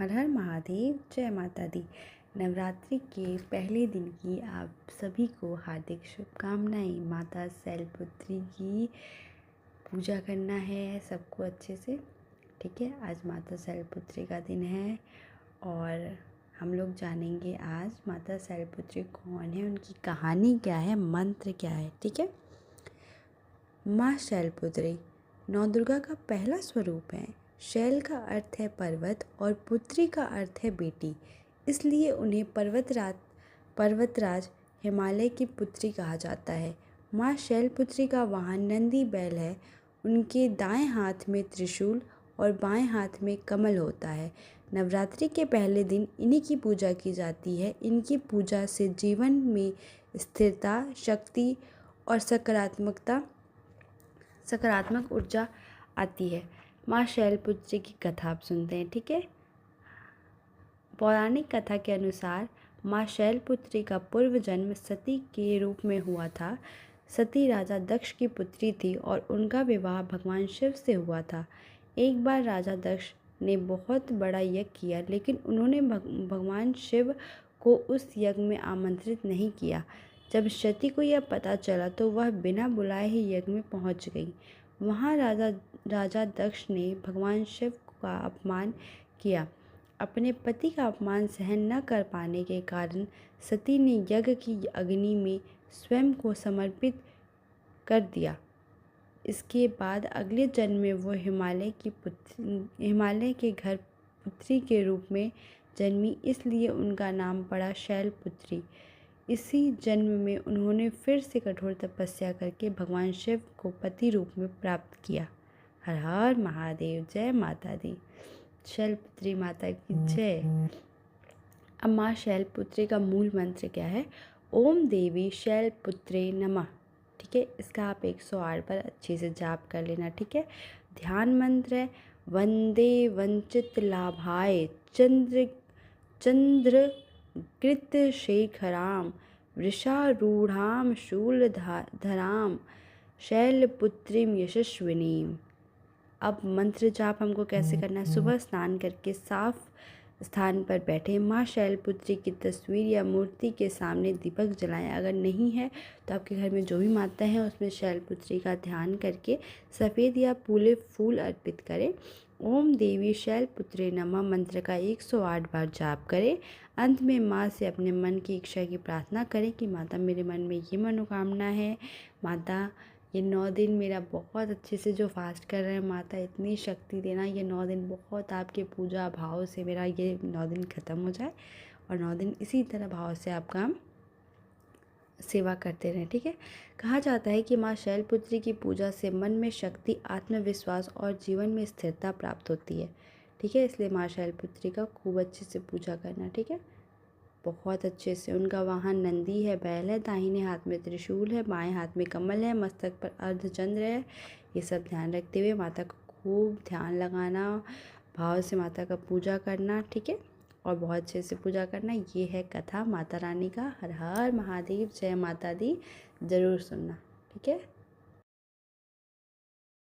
हर हर महादेव, जय माता दी। नवरात्रि के पहले दिन की आप सभी को हार्दिक शुभकामनाएं। माता शैलपुत्री की पूजा करना है सबको अच्छे से, ठीक है। आज माता शैलपुत्री का दिन है और हम लोग जानेंगे आज माता शैलपुत्री कौन है, उनकी कहानी क्या है, मंत्र क्या है, ठीक है। माँ शैलपुत्री नवदुर्गा का पहला स्वरूप है। शैल का अर्थ है पर्वत और पुत्री का अर्थ है बेटी, इसलिए उन्हें पर्वतराज हिमालय की पुत्री कहा जाता है। माँ शैलपुत्री का वाहन नंदी बैल है। उनके दाएं हाथ में त्रिशूल और बाएं हाथ में कमल होता है। नवरात्रि के पहले दिन इन्हीं की पूजा की जाती है। इनकी पूजा से जीवन में स्थिरता, शक्ति और सकारात्मक ऊर्जा आती है। माँ शैलपुत्री की कथा आप सुनते हैं, ठीक है। पौराणिक कथा के अनुसार माँ शैलपुत्री का पूर्व जन्म सती के रूप में हुआ था। सती राजा दक्ष की पुत्री थी और उनका विवाह भगवान शिव से हुआ था। एक बार राजा दक्ष ने बहुत बड़ा यज्ञ किया, लेकिन उन्होंने भगवान शिव को उस यज्ञ में आमंत्रित नहीं किया। जब सती को यह पता चला तो वह बिना बुलाए ही यज्ञ में पहुंच गई। वहां राजा दक्ष ने भगवान शिव का अपमान किया। अपने पति का अपमान सहन न कर पाने के कारण सती ने यज्ञ की अग्नि में स्वयं को समर्पित कर दिया। इसके बाद अगले जन्म में वो हिमालय के घर पुत्री के रूप में जन्मी, इसलिए उनका नाम पड़ा शैलपुत्री। इसी जन्म में उन्होंने फिर से कठोर तपस्या करके भगवान शिव को पति रूप में प्राप्त किया। हर हर महादेव, जय माता दी। शैलपुत्री माता की जय। अब माँ शैलपुत्री का मूल मंत्र क्या है? ओम देवी शैलपुत्रे नमः, ठीक है। इसका आप 108 बार अच्छे से जाप कर लेना, ठीक है। ध्यान मंत्र है वंदे वंचित लाभाय चंद्रकृत शेखराम वृषारूढ़ाम शूलधराम शैलपुत्रीम यशस्विनीम। अब मंत्र जाप हमको कैसे करना है? सुबह स्नान करके साफ स्थान पर बैठे माँ शैलपुत्री की तस्वीर या मूर्ति के सामने दीपक जलाएं। अगर नहीं है तो आपके घर में जो भी माता है उसमें शैलपुत्री का ध्यान करके सफ़ेद या पीले फूल अर्पित करें। ओम देवी शैलपुत्री नमः मंत्र का 108 बार जाप करें। अंत में माँ से अपने मन की इच्छा की प्रार्थना करें कि माता मेरे मन में ये मनोकामना है। माता ये 9 दिन मेरा बहुत अच्छे से जो फास्ट कर रहे हैं, माता इतनी शक्ति देना, ये 9 दिन बहुत आपके पूजा भाव से मेरा ये 9 दिन ख़त्म हो जाए और 9 दिन इसी तरह भाव से आप काम सेवा करते रहें, ठीक है। कहा जाता है कि माँ शैलपुत्री की पूजा से मन में शक्ति, आत्मविश्वास और जीवन में स्थिरता प्राप्त होती है, ठीक है। इसलिए माँ शैलपुत्री का खूब अच्छे से पूजा करना, ठीक है, बहुत अच्छे से। उनका वाहन नंदी है, बैल है, दाहिने हाथ में त्रिशूल है, बाएं हाथ में कमल है, मस्तक पर अर्धचंद्र है। ये सब ध्यान रखते हुए माता का खूब ध्यान लगाना, भाव से माता का पूजा करना, ठीक है, और बहुत अच्छे से पूजा करना। ये है कथा माता रानी का। हर हर महादेव, जय माता दी। ज़रूर सुनना, ठीक है।